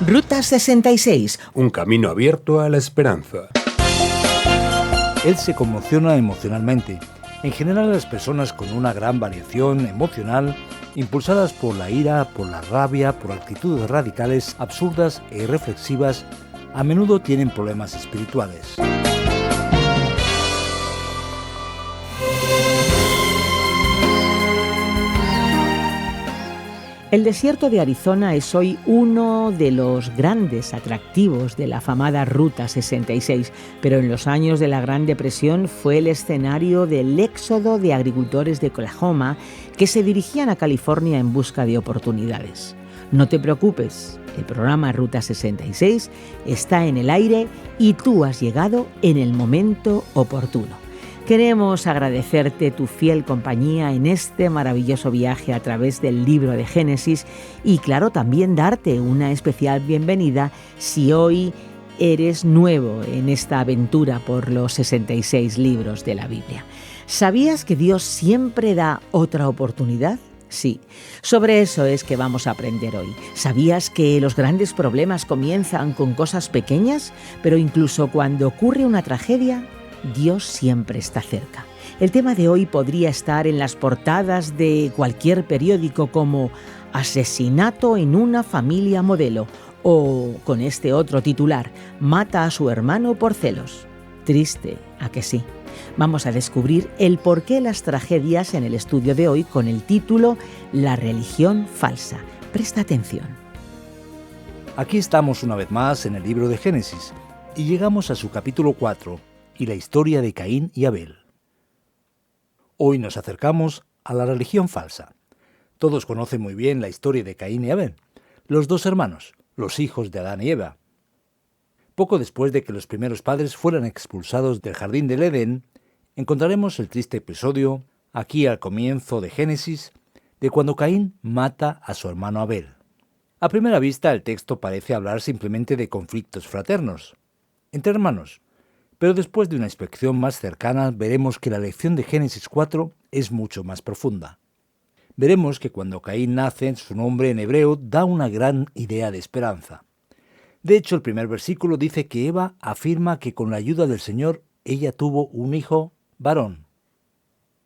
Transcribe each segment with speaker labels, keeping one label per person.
Speaker 1: Ruta 66.
Speaker 2: Un camino abierto a la esperanza.
Speaker 3: Él se conmociona emocionalmente. En general, las personas con una gran variación emocional, impulsadas por la ira, por la rabia, por actitudes radicales, absurdas e irreflexivas, a menudo tienen problemas espirituales.
Speaker 1: El desierto de Arizona es hoy uno de los grandes atractivos de la afamada Ruta 66, pero en los años de la Gran Depresión fue el escenario del éxodo de agricultores de Oklahoma que se dirigían a California en busca de oportunidades. No te preocupes, el programa Ruta 66 está en el aire y tú has llegado en el momento oportuno. Queremos agradecerte tu fiel compañía en este maravilloso viaje a través del libro de Génesis y, claro, también darte una especial bienvenida si hoy eres nuevo en esta aventura por los 66 libros de la Biblia. ¿Sabías que Dios siempre da otra oportunidad? Sí, sobre eso es que vamos a aprender hoy. ¿Sabías que los grandes problemas comienzan con cosas pequeñas? Pero incluso cuando ocurre una tragedia, Dios siempre está cerca. El tema de hoy podría estar en las portadas de cualquier periódico como Asesinato en una familia modelo o con este otro titular, Mata a su hermano por celos. Triste, ¿a que sí? Vamos a descubrir el porqué las tragedias en el estudio de hoy con el título La religión falsa. Presta atención.
Speaker 3: Aquí estamos una vez más en el libro de Génesis y llegamos a su capítulo 4 y la historia de Caín y Abel. Hoy nos acercamos a la religión falsa. Todos conocen muy bien la historia de Caín y Abel, los dos hermanos, los hijos de Adán y Eva. Poco después de que los primeros padres fueran expulsados del jardín del Edén, encontraremos el triste episodio, aquí al comienzo de Génesis, de cuando Caín mata a su hermano Abel. A primera vista, el texto parece hablar simplemente de conflictos fraternos, entre hermanos, pero después de una inspección más cercana veremos que la lección de Génesis 4 es mucho más profunda. Veremos que cuando Caín nace, su nombre en hebreo da una gran idea de esperanza. De hecho, el primer versículo dice que Eva afirma que con la ayuda del Señor ella tuvo un hijo varón.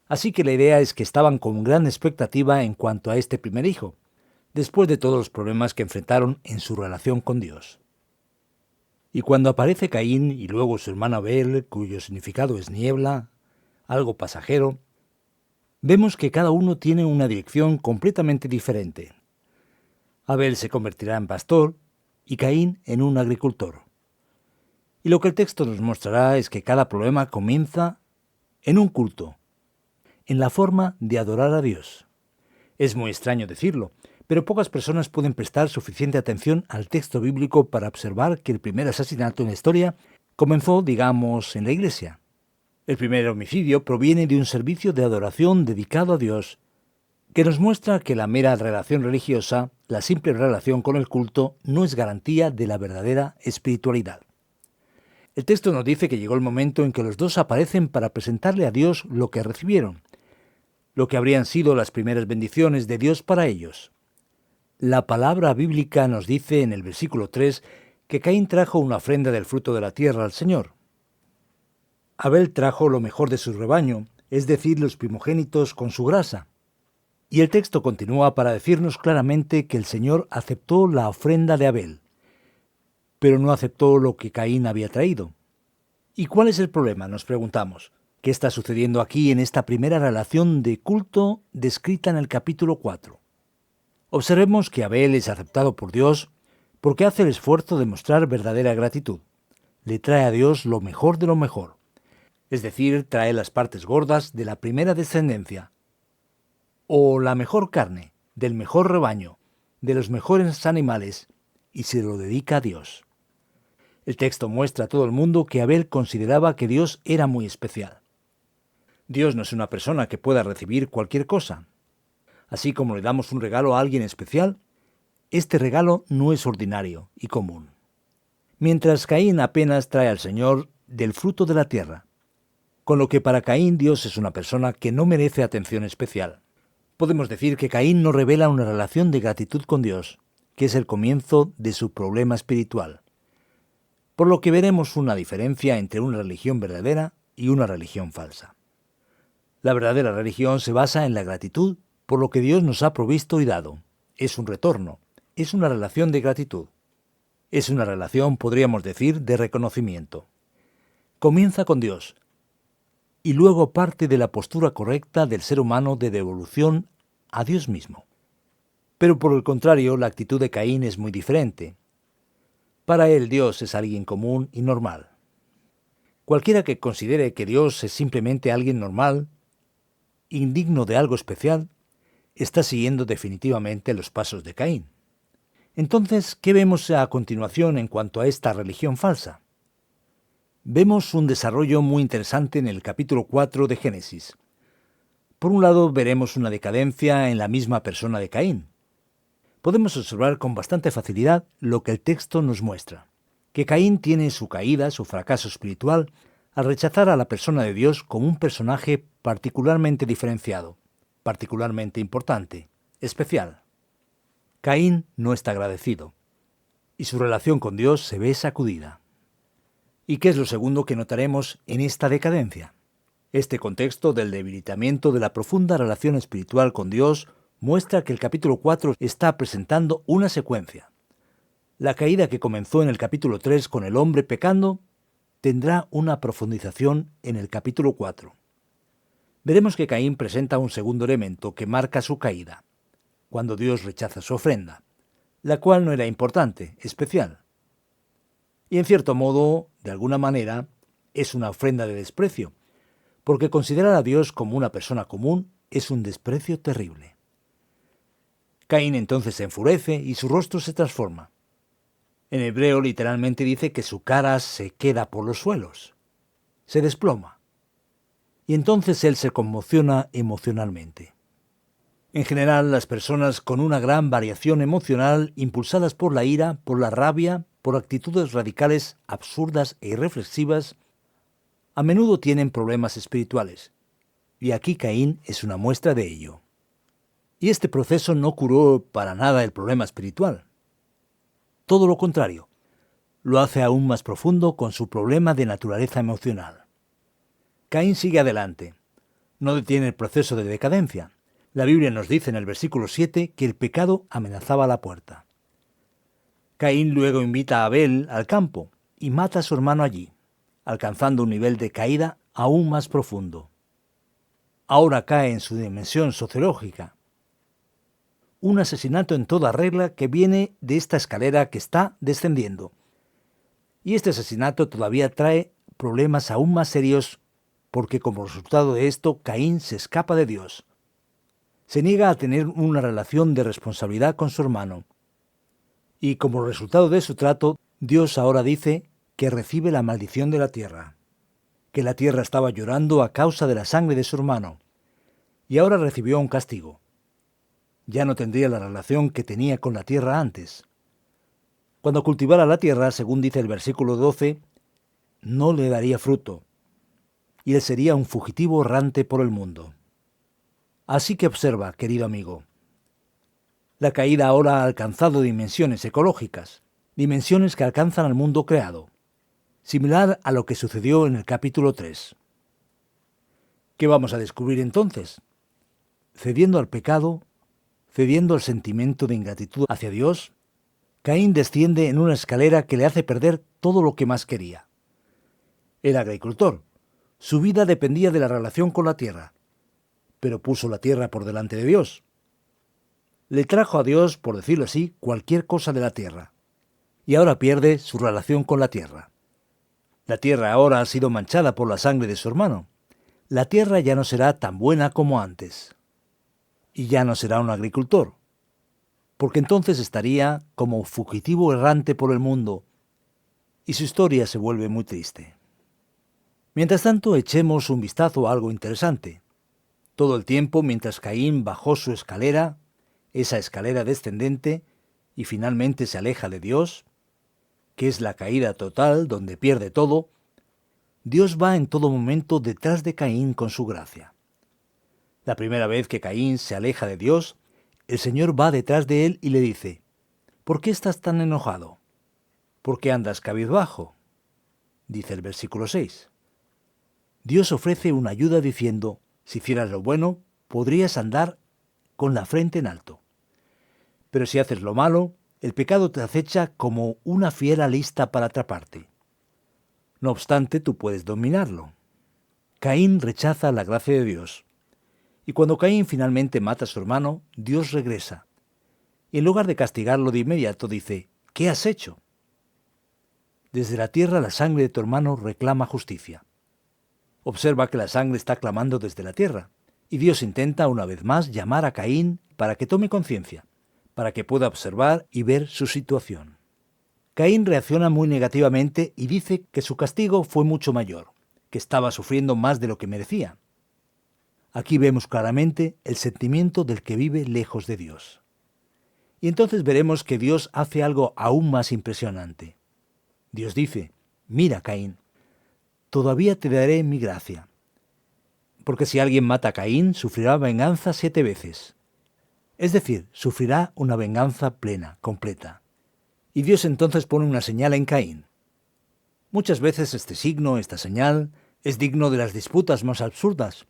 Speaker 3: Así que la idea es que estaban con gran expectativa en cuanto a este primer hijo, después de todos los problemas que enfrentaron en su relación con Dios. Y cuando aparece Caín y luego su hermano Abel, cuyo significado es niebla, algo pasajero, vemos que cada uno tiene una dirección completamente diferente. Abel se convertirá en pastor y Caín en un agricultor. Y lo que el texto nos mostrará es que cada problema comienza en un culto, en la forma de adorar a Dios. Es muy extraño decirlo, pero pocas personas pueden prestar suficiente atención al texto bíblico para observar que el primer asesinato en la historia comenzó, digamos, en la iglesia. El primer homicidio proviene de un servicio de adoración dedicado a Dios, que nos muestra que la mera relación religiosa, la simple relación con el culto, no es garantía de la verdadera espiritualidad. El texto nos dice que llegó el momento en que los dos aparecen para presentarle a Dios lo que recibieron, lo que habrían sido las primeras bendiciones de Dios para ellos. La palabra bíblica nos dice en el versículo 3 que Caín trajo una ofrenda del fruto de la tierra al Señor. Abel trajo lo mejor de su rebaño, es decir, los primogénitos con su grasa. Y el texto continúa para decirnos claramente que el Señor aceptó la ofrenda de Abel, pero no aceptó lo que Caín había traído. ¿Y cuál es el problema?, nos preguntamos. ¿Qué está sucediendo aquí en esta primera relación de culto descrita en el capítulo 4? Observemos que Abel es aceptado por Dios porque hace el esfuerzo de mostrar verdadera gratitud. Le trae a Dios lo mejor de lo mejor, es decir, trae las partes gordas de la primera descendencia, o la mejor carne, del mejor rebaño, de los mejores animales, y se lo dedica a Dios. El texto muestra a todo el mundo que Abel consideraba que Dios era muy especial. Dios no es una persona que pueda recibir cualquier cosa. Así como le damos un regalo a alguien especial, este regalo no es ordinario y común. Mientras Caín apenas trae al Señor del fruto de la tierra, con lo que para Caín Dios es una persona que no merece atención especial. Podemos decir que Caín no revela una relación de gratitud con Dios, que es el comienzo de su problema espiritual. Por lo que veremos una diferencia entre una religión verdadera y una religión falsa. La verdadera religión se basa en la gratitud por lo que Dios nos ha provisto y dado. Es un retorno, es una relación de gratitud. Es una relación, podríamos decir, de reconocimiento. Comienza con Dios y luego parte de la postura correcta del ser humano de devolución a Dios mismo. Pero por el contrario, la actitud de Caín es muy diferente. Para él Dios es alguien común y normal. Cualquiera que considere que Dios es simplemente alguien normal, indigno de algo especial, está siguiendo definitivamente los pasos de Caín. Entonces, ¿qué vemos a continuación en cuanto a esta religión falsa? Vemos un desarrollo muy interesante en el capítulo 4 de Génesis. Por un lado, veremos una decadencia en la misma persona de Caín. Podemos observar con bastante facilidad lo que el texto nos muestra, que Caín tiene su caída, su fracaso espiritual, al rechazar a la persona de Dios como un personaje particularmente diferenciado, particularmente importante, especial. Caín no está agradecido, y su relación con Dios se ve sacudida. ¿Y qué es lo segundo que notaremos en esta decadencia? Este contexto del debilitamiento de la profunda relación espiritual con Dios muestra que el capítulo 4 está presentando una secuencia. La caída que comenzó en el capítulo 3 con el hombre pecando tendrá una profundización en el capítulo 4. Veremos que Caín presenta un segundo elemento que marca su caída, cuando Dios rechaza su ofrenda, la cual no era importante, especial. Y en cierto modo, de alguna manera, es una ofrenda de desprecio, porque considerar a Dios como una persona común es un desprecio terrible. Caín entonces se enfurece y su rostro se transforma. En hebreo literalmente dice que su cara se queda por los suelos, se desploma. Y entonces él se conmociona emocionalmente. En general, las personas con una gran variación emocional, impulsadas por la ira, por la rabia, por actitudes radicales, absurdas e irreflexivas, a menudo tienen problemas espirituales. Y aquí Caín es una muestra de ello. Y este proceso no curó para nada el problema espiritual. Todo lo contrario, lo hace aún más profundo con su problema de naturaleza emocional. Caín sigue adelante, no detiene el proceso de decadencia. La Biblia nos dice en el versículo 7 que el pecado amenazaba la puerta. Caín luego invita a Abel al campo y mata a su hermano allí, alcanzando un nivel de caída aún más profundo. Ahora cae en su dimensión sociológica. Un asesinato en toda regla que viene de esta escalera que está descendiendo. Y este asesinato todavía trae problemas aún más serios porque como resultado de esto Caín se escapa de Dios. Se niega a tener una relación de responsabilidad con su hermano. Y como resultado de su trato, Dios ahora dice que recibe la maldición de la tierra, que la tierra estaba llorando a causa de la sangre de su hermano, y ahora recibió un castigo. Ya no tendría la relación que tenía con la tierra antes. Cuando cultivara la tierra, según dice el versículo 12, no le daría fruto, y él sería un fugitivo errante por el mundo. Así que observa, querido amigo, la caída ahora ha alcanzado dimensiones ecológicas, dimensiones que alcanzan al mundo creado, similar a lo que sucedió en el capítulo 3. ¿Qué vamos a descubrir entonces? Cediendo al pecado, cediendo al sentimiento de ingratitud hacia Dios, Caín desciende en una escalera que le hace perder todo lo que más quería. Era agricultor. Su vida dependía de la relación con la tierra, pero puso la tierra por delante de Dios. Le trajo a Dios, por decirlo así, cualquier cosa de la tierra, y ahora pierde su relación con la tierra. La tierra ahora ha sido manchada por la sangre de su hermano. La tierra ya no será tan buena como antes. Y ya no será un agricultor, porque entonces estaría como fugitivo errante por el mundo, y su historia se vuelve muy triste. Mientras tanto, echemos un vistazo a algo interesante. Todo el tiempo, mientras Caín bajó su escalera, esa escalera descendente, y finalmente se aleja de Dios, que es la caída total donde pierde todo, Dios va en todo momento detrás de Caín con su gracia. La primera vez que Caín se aleja de Dios, el Señor va detrás de él y le dice: ¿por qué estás tan enojado? ¿Por qué andas cabizbajo? Dice el versículo 6. Dios ofrece una ayuda diciendo, si hicieras lo bueno, podrías andar con la frente en alto. Pero si haces lo malo, el pecado te acecha como una fiera lista para atraparte. No obstante, tú puedes dominarlo. Caín rechaza la gracia de Dios. Y cuando Caín finalmente mata a su hermano, Dios regresa. Y en lugar de castigarlo de inmediato, dice, ¿qué has hecho? Desde la tierra la sangre de tu hermano reclama justicia. Observa que la sangre está clamando desde la tierra, y Dios intenta una vez más llamar a Caín para que tome conciencia, para que pueda observar y ver su situación. Caín reacciona muy negativamente y dice que su castigo fue mucho mayor, que estaba sufriendo más de lo que merecía. Aquí vemos claramente el sentimiento del que vive lejos de Dios. Y entonces veremos que Dios hace algo aún más impresionante. Dios dice, mira, Caín, todavía te daré mi gracia. Porque si alguien mata a Caín, sufrirá venganza 7 veces. Es decir, sufrirá una venganza plena, completa. Y Dios entonces pone una señal en Caín. Muchas veces este signo, esta señal, es digno de las disputas más absurdas.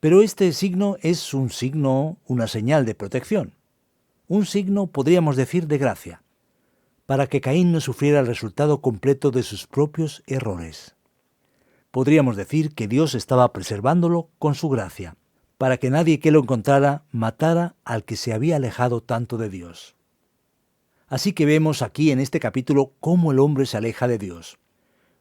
Speaker 3: Pero este signo es un signo, una señal de protección. Un signo, podríamos decir, de gracia, para que Caín no sufriera el resultado completo de sus propios errores. Podríamos decir que Dios estaba preservándolo con su gracia, para que nadie que lo encontrara matara al que se había alejado tanto de Dios. Así que vemos aquí en este capítulo cómo el hombre se aleja de Dios,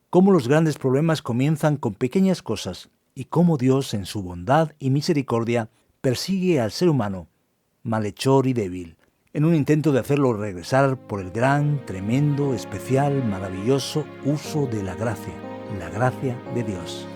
Speaker 3: cómo los grandes problemas comienzan con pequeñas cosas y cómo Dios, en su bondad y misericordia, persigue al ser humano, malhechor y débil, en un intento de hacerlo regresar por el gran, tremendo, especial, maravilloso uso de la gracia de Dios.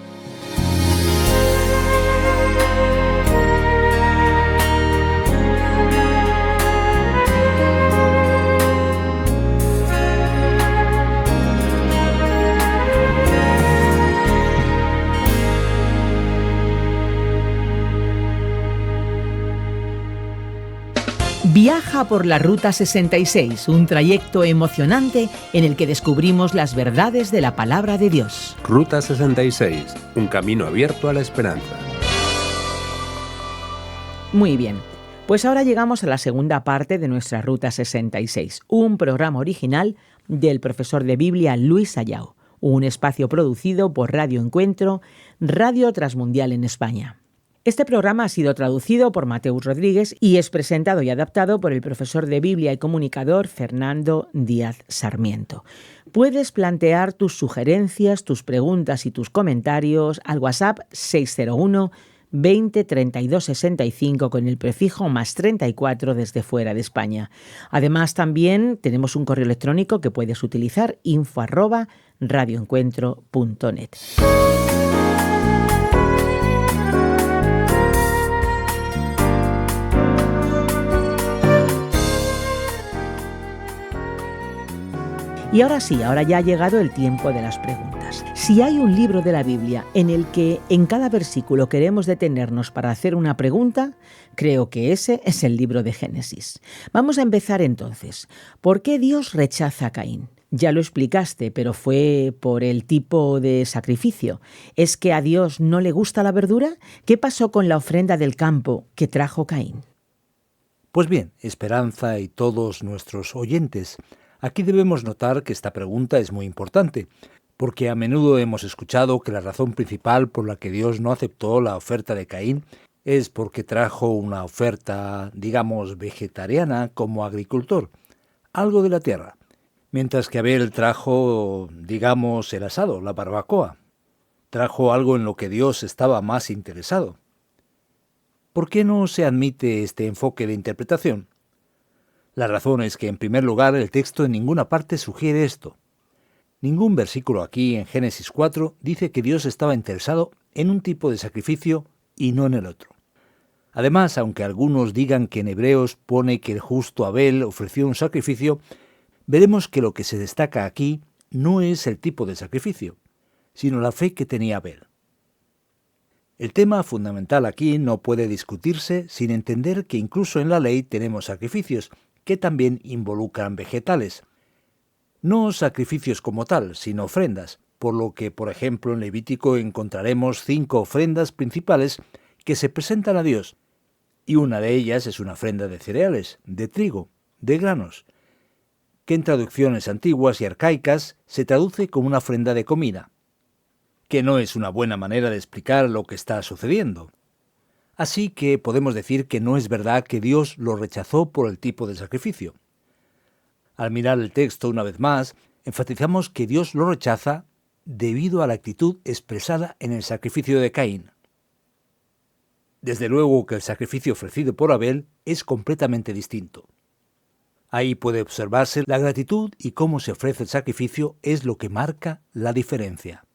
Speaker 1: Viaja por la Ruta 66, un trayecto emocionante en el que descubrimos las verdades de la palabra de Dios.
Speaker 2: Ruta 66, un camino abierto a la esperanza.
Speaker 1: Muy bien, pues ahora llegamos a la segunda parte de nuestra Ruta 66, un programa original del profesor de Biblia Luis Ayao, un espacio producido por Radio Encuentro, Radio Transmundial en España. Este programa ha sido traducido por Mateus Rodríguez y es presentado y adaptado por el profesor de Biblia y comunicador Fernando Díaz Sarmiento. Puedes plantear tus sugerencias, tus preguntas y tus comentarios al WhatsApp 601 20 32 65 con el prefijo +34 desde fuera de España. Además, también tenemos un correo electrónico que puedes utilizar, info@radioencuentro.net. Y ahora sí, ahora ya ha llegado el tiempo de las preguntas. Si hay un libro de la Biblia en el que en cada versículo queremos detenernos para hacer una pregunta, creo que ese es el libro de Génesis. Vamos a empezar entonces. ¿Por qué Dios rechaza a Caín? Ya lo explicaste, pero fue por el tipo de sacrificio. ¿Es que a Dios no le gusta la verdura? ¿Qué pasó con la ofrenda del campo que trajo Caín?
Speaker 3: Pues bien, Esperanza y todos nuestros oyentes, aquí debemos notar que esta pregunta es muy importante, porque a menudo hemos escuchado que la razón principal por la que Dios no aceptó la oferta de Caín es porque trajo una oferta, digamos, vegetariana como agricultor, algo de la tierra, mientras que Abel trajo, digamos, el asado, la barbacoa. Trajo algo en lo que Dios estaba más interesado. ¿Por qué no se admite este enfoque de interpretación? La razón es que, en primer lugar, el texto en ninguna parte sugiere esto. Ningún versículo aquí en Génesis 4 dice que Dios estaba interesado en un tipo de sacrificio y no en el otro. Además, aunque algunos digan que en Hebreos pone que el justo Abel ofreció un sacrificio, veremos que lo que se destaca aquí no es el tipo de sacrificio, sino la fe que tenía Abel. El tema fundamental aquí no puede discutirse sin entender que incluso en la ley tenemos sacrificios, que también involucran vegetales. No sacrificios como tal, sino ofrendas, por lo que, por ejemplo, en Levítico encontraremos 5 ofrendas principales que se presentan a Dios, y una de ellas es una ofrenda de cereales, de trigo, de granos, que en traducciones antiguas y arcaicas se traduce como una ofrenda de comida, que no es una buena manera de explicar lo que está sucediendo. Así que podemos decir que no es verdad que Dios lo rechazó por el tipo de sacrificio. Al mirar el texto una vez más, enfatizamos que Dios lo rechaza debido a la actitud expresada en el sacrificio de Caín. Desde luego que el sacrificio ofrecido por Abel es completamente distinto. Ahí puede observarse la gratitud y cómo se ofrece el sacrificio es lo que marca la diferencia.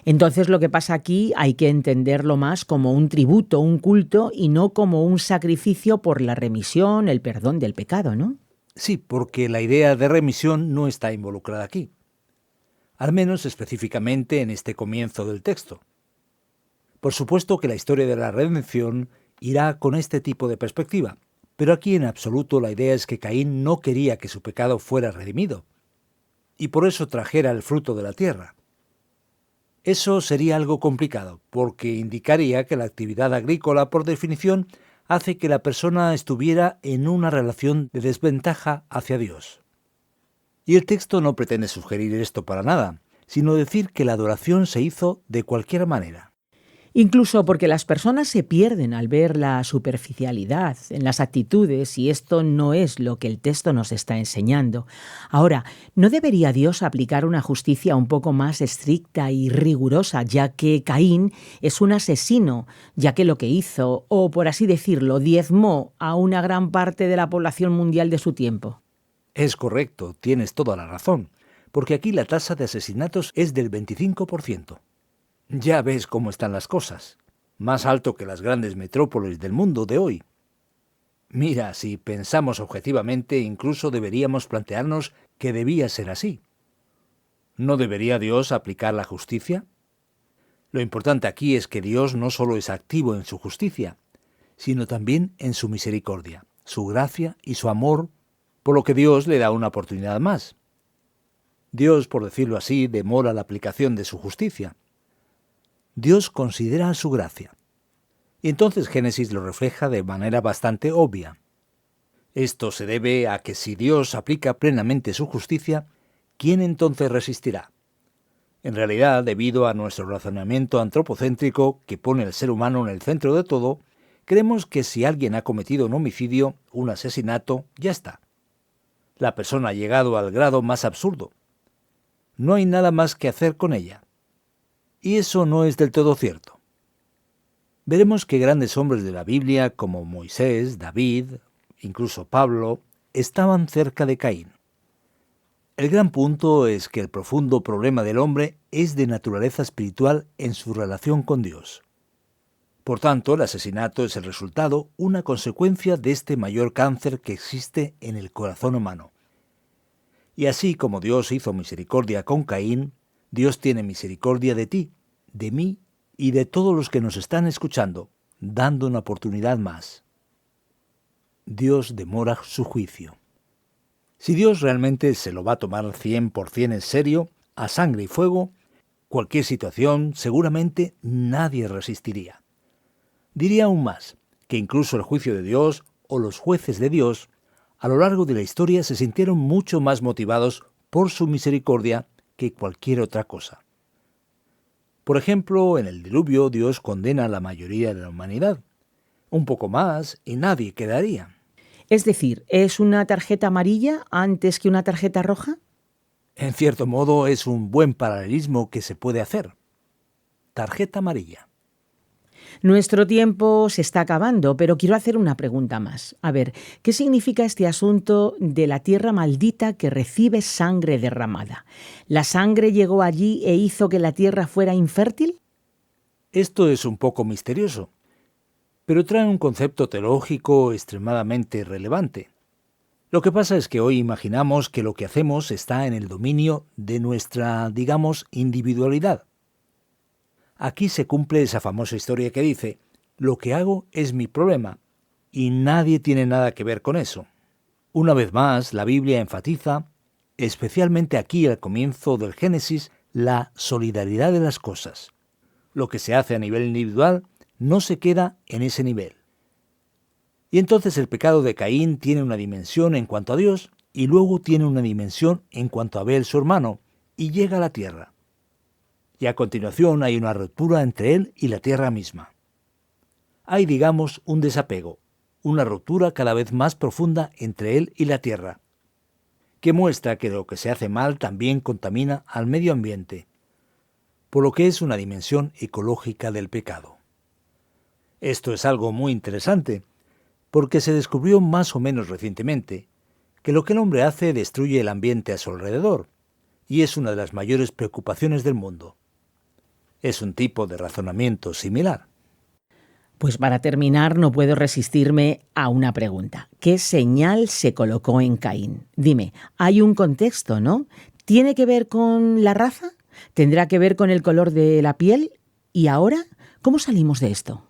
Speaker 1: Entonces lo que pasa aquí hay que entenderlo más como un tributo, un culto, y no como un sacrificio por la remisión, el perdón del pecado, ¿no?
Speaker 3: Sí, porque la idea de remisión no está involucrada aquí, al menos específicamente en este comienzo del texto. Por supuesto que la historia de la redención irá con este tipo de perspectiva, pero aquí en absoluto la idea es que Caín no quería que su pecado fuera redimido, y por eso trajera el fruto de la tierra. Eso sería algo complicado, porque indicaría que la actividad agrícola, por definición, hace que la persona estuviera en una relación de desventaja hacia Dios. Y el texto no pretende sugerir esto para nada, sino decir que la adoración se hizo de cualquier manera.
Speaker 1: Incluso porque las personas se pierden al ver la superficialidad en las actitudes, y esto no es lo que el texto nos está enseñando. Ahora, ¿no debería Dios aplicar una justicia un poco más estricta y rigurosa, ya que Caín es un asesino, ya que lo que hizo, o por así decirlo, diezmó a una gran parte de la población mundial de su tiempo?
Speaker 3: Es correcto, tienes toda la razón, porque aquí la tasa de asesinatos es del 25%. Ya ves cómo están las cosas, más alto que las grandes metrópolis del mundo de hoy. Mira, si pensamos objetivamente, incluso deberíamos plantearnos que debía ser así. ¿No debería Dios aplicar la justicia? Lo importante aquí es que Dios no solo es activo en su justicia, sino también en su misericordia, su gracia y su amor, por lo que Dios le da una oportunidad más. Dios, por decirlo así, demora la aplicación de su justicia. Dios considera su gracia. Y entonces Génesis lo refleja de manera bastante obvia. Esto se debe a que si Dios aplica plenamente su justicia, ¿quién entonces resistirá? En realidad, debido a nuestro razonamiento antropocéntrico que pone al ser humano en el centro de todo, creemos que si alguien ha cometido un homicidio, un asesinato, ya está. La persona ha llegado al grado más absurdo. No hay nada más que hacer con ella. Y eso no es del todo cierto. Veremos que grandes hombres de la Biblia como Moisés, David, incluso Pablo, estaban cerca de Caín. El gran punto es que el profundo problema del hombre es de naturaleza espiritual en su relación con Dios. Por tanto, el asesinato es el resultado, una consecuencia de este mayor cáncer que existe en el corazón humano. Y así como Dios hizo misericordia con Caín, Dios tiene misericordia de ti, de mí y de todos los que nos están escuchando, dando una oportunidad más. Dios demora su juicio. Si Dios realmente se lo va a tomar 100% en serio, a sangre y fuego, cualquier situación seguramente nadie resistiría. Diría aún más, que incluso el juicio de Dios o los jueces de Dios, a lo largo de la historia se sintieron mucho más motivados por su misericordia que cualquier otra cosa. Por ejemplo, en el diluvio Dios condena a la mayoría de la humanidad. Un poco más y nadie quedaría.
Speaker 1: Es decir, ¿es una tarjeta amarilla antes que una tarjeta roja?
Speaker 3: En cierto modo es un buen paralelismo que se puede hacer. Tarjeta amarilla.
Speaker 1: Nuestro tiempo se está acabando, pero quiero hacer una pregunta más. A ver, ¿qué significa este asunto de la tierra maldita que recibe sangre derramada? ¿La sangre llegó allí e hizo que la tierra fuera infértil?
Speaker 3: Esto es un poco misterioso, pero trae un concepto teológico extremadamente relevante. Lo que pasa es que hoy imaginamos que lo que hacemos está en el dominio de nuestra, individualidad. Aquí se cumple esa famosa historia que dice, lo que hago es mi problema, y nadie tiene nada que ver con eso. Una vez más, la Biblia enfatiza, especialmente aquí al comienzo del Génesis, la solidaridad de las cosas. Lo que se hace a nivel individual no se queda en ese nivel. Y entonces el pecado de Caín tiene una dimensión en cuanto a Dios y luego tiene una dimensión en cuanto a Abel, su hermano, y llega a la tierra. Y a continuación hay una ruptura entre él y la tierra misma. Hay, digamos, un desapego, una ruptura cada vez más profunda entre él y la tierra, que muestra que lo que se hace mal también contamina al medio ambiente, por lo que es una dimensión ecológica del pecado. Esto es algo muy interesante, porque se descubrió más o menos recientemente que lo que el hombre hace destruye el ambiente a su alrededor, y es una de las mayores preocupaciones del mundo. Es un tipo de razonamiento similar.
Speaker 1: Pues para terminar, no puedo resistirme a una pregunta. ¿Qué señal se colocó en Caín? Dime, hay un contexto, ¿no? ¿Tiene que ver con la raza? ¿Tendrá que ver con el color de la piel? ¿Y ahora? ¿Cómo salimos de esto?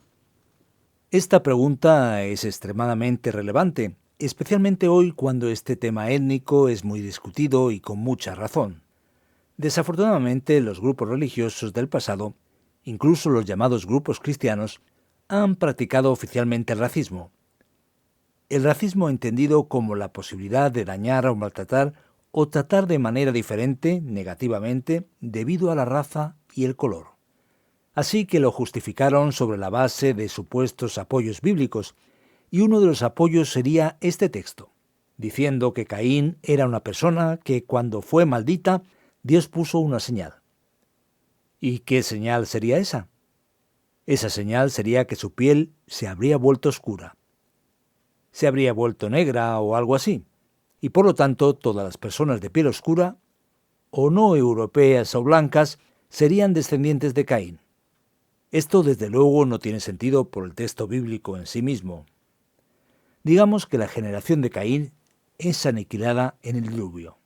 Speaker 3: Esta pregunta es extremadamente relevante, especialmente hoy cuando este tema étnico es muy discutido y con mucha razón. Desafortunadamente, los grupos religiosos del pasado, incluso los llamados grupos cristianos, han practicado oficialmente el racismo. El racismo entendido como la posibilidad de dañar o maltratar o tratar de manera diferente, negativamente, debido a la raza y el color. Así que lo justificaron sobre la base de supuestos apoyos bíblicos, y uno de los apoyos sería este texto, diciendo que Caín era una persona que cuando fue maldita, Dios puso una señal. ¿Y qué señal sería esa? Esa señal sería que su piel se habría vuelto oscura. Se habría vuelto negra o algo así, y por lo tanto todas las personas de piel oscura, o no europeas o blancas, serían descendientes de Caín. Esto desde luego no tiene sentido por el texto bíblico en sí mismo. Digamos que la generación de Caín es aniquilada en el diluvio.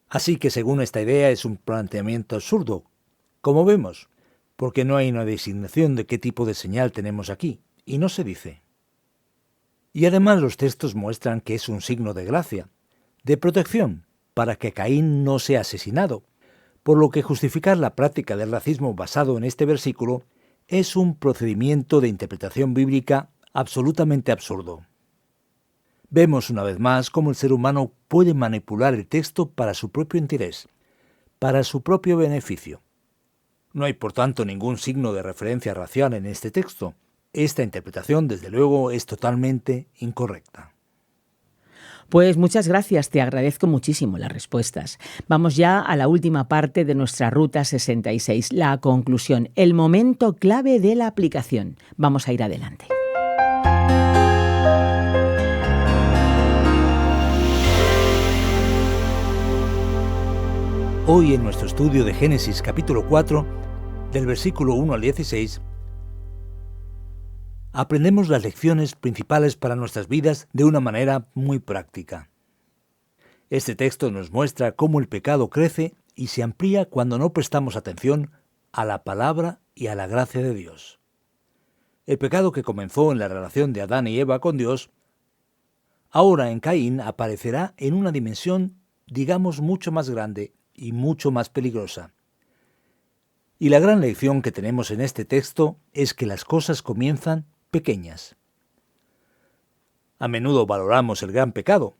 Speaker 3: Así que según esta idea es un planteamiento absurdo, como vemos, porque no hay una designación de qué tipo de señal tenemos aquí, y no se dice. Y además los textos muestran que es un signo de gracia, de protección, para que Caín no sea asesinado, por lo que justificar la práctica del racismo basado en este versículo es un procedimiento de interpretación bíblica absolutamente absurdo. Vemos una vez más cómo el ser humano puede manipular el texto para su propio interés, para su propio beneficio. No hay por tanto ningún signo de referencia racial en este texto. Esta interpretación, desde luego, es totalmente incorrecta.
Speaker 1: Pues muchas gracias, te agradezco muchísimo las respuestas. Vamos ya a la última parte de nuestra Ruta 66, la conclusión, el momento clave de la aplicación. Vamos a ir adelante.
Speaker 3: Hoy en nuestro estudio de Génesis capítulo 4, del versículo 1 al 16, aprendemos las lecciones principales para nuestras vidas de una manera muy práctica. Este texto nos muestra cómo el pecado crece y se amplía cuando no prestamos atención a la palabra y a la gracia de Dios. El pecado que comenzó en la relación de Adán y Eva con Dios, ahora en Caín aparecerá en una dimensión, digamos, mucho más grande y mucho más peligrosa. Y la gran lección que tenemos en este texto es que las cosas comienzan pequeñas. A menudo valoramos el gran pecado,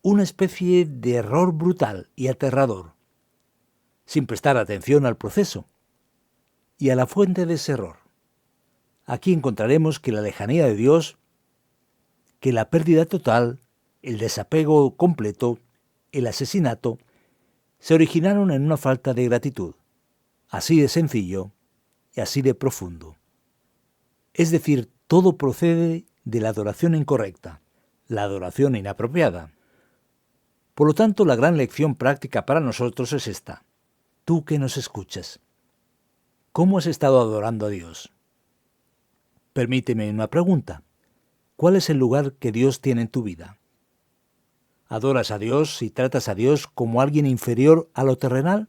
Speaker 3: una especie de error brutal y aterrador, sin prestar atención al proceso y a la fuente de ese error. Aquí encontraremos que la lejanía de Dios, que la pérdida total, el desapego completo, el asesinato, se originaron en una falta de gratitud, así de sencillo y así de profundo. Es decir, todo procede de la adoración incorrecta, la adoración inapropiada. Por lo tanto, la gran lección práctica para nosotros es esta. Tú que nos escuchas, ¿cómo has estado adorando a Dios? Permíteme una pregunta. ¿Cuál es el lugar que Dios tiene en tu vida? ¿Adoras a Dios y tratas a Dios como alguien inferior a lo terrenal?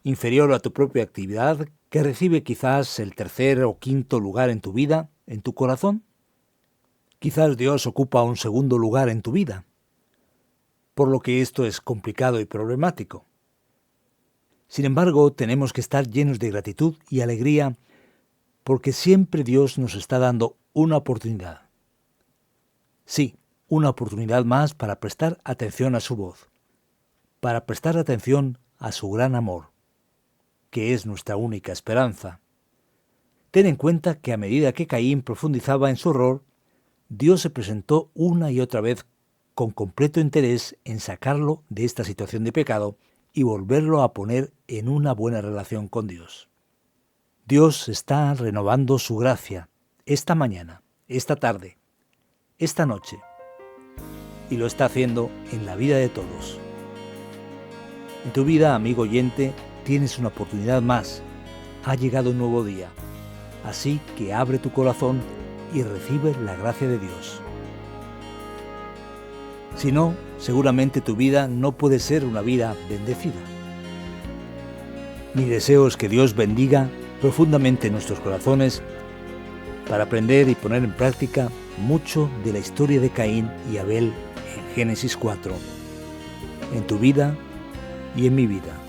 Speaker 3: ¿Inferior a tu propia actividad que recibe quizás el tercer o quinto lugar en tu vida, en tu corazón? Quizás Dios ocupa un segundo lugar en tu vida, por lo que esto es complicado y problemático. Sin embargo, tenemos que estar llenos de gratitud y alegría porque siempre Dios nos está dando una oportunidad. Sí, una oportunidad más para prestar atención a su voz, para prestar atención a su gran amor, que es nuestra única esperanza. Ten en cuenta que a medida que Caín profundizaba en su error, Dios se presentó una y otra vez con completo interés en sacarlo de esta situación de pecado y volverlo a poner en una buena relación con Dios. Dios está renovando su gracia esta mañana, esta tarde, esta noche, y lo está haciendo en la vida de todos. En tu vida, amigo oyente, tienes una oportunidad más. Ha llegado un nuevo día, así que abre tu corazón y recibe la gracia de Dios. Si no, seguramente tu vida no puede ser una vida bendecida. Mi deseo es que Dios bendiga profundamente nuestros corazones para aprender y poner en práctica mucho de la historia de Caín y Abel en Génesis 4, en tu vida y en mi vida.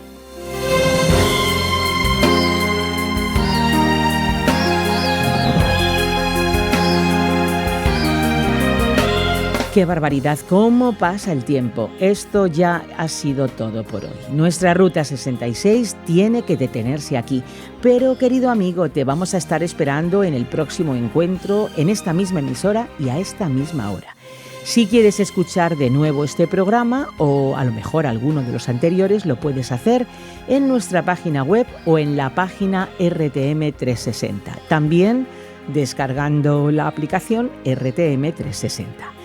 Speaker 1: ¡Qué barbaridad! ¿Cómo pasa el tiempo? Esto ya ha sido todo por hoy. Nuestra Ruta 66 tiene que detenerse aquí. Pero, querido amigo, te vamos a estar esperando en el próximo encuentro, en esta misma emisora y a esta misma hora. Si quieres escuchar de nuevo este programa o a lo mejor alguno de los anteriores, lo puedes hacer en nuestra página web o en la página RTM 360. También descargando la aplicación RTM 360.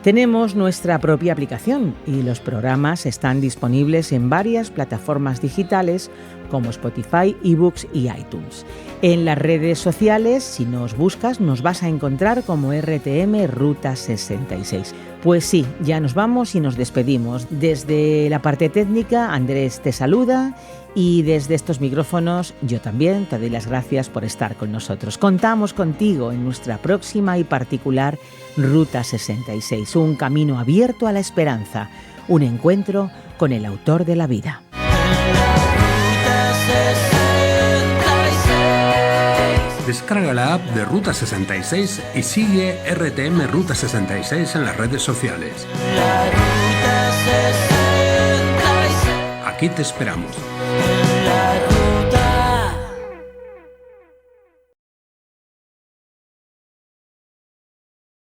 Speaker 1: Tenemos nuestra propia aplicación y los programas están disponibles en varias plataformas digitales como Spotify, eBooks y iTunes. En las redes sociales, si nos buscas, nos vas a encontrar como RTM Ruta 66. Pues sí, ya nos vamos y nos despedimos. Desde la parte técnica, Andrés te saluda y desde estos micrófonos yo también te doy las gracias por estar con nosotros. Contamos contigo en nuestra próxima y particular Ruta 66, un camino abierto a la esperanza, un encuentro con el autor de la vida.
Speaker 2: Descarga la app de Ruta 66 y sigue RTM Ruta 66 en las redes sociales. Aquí te esperamos.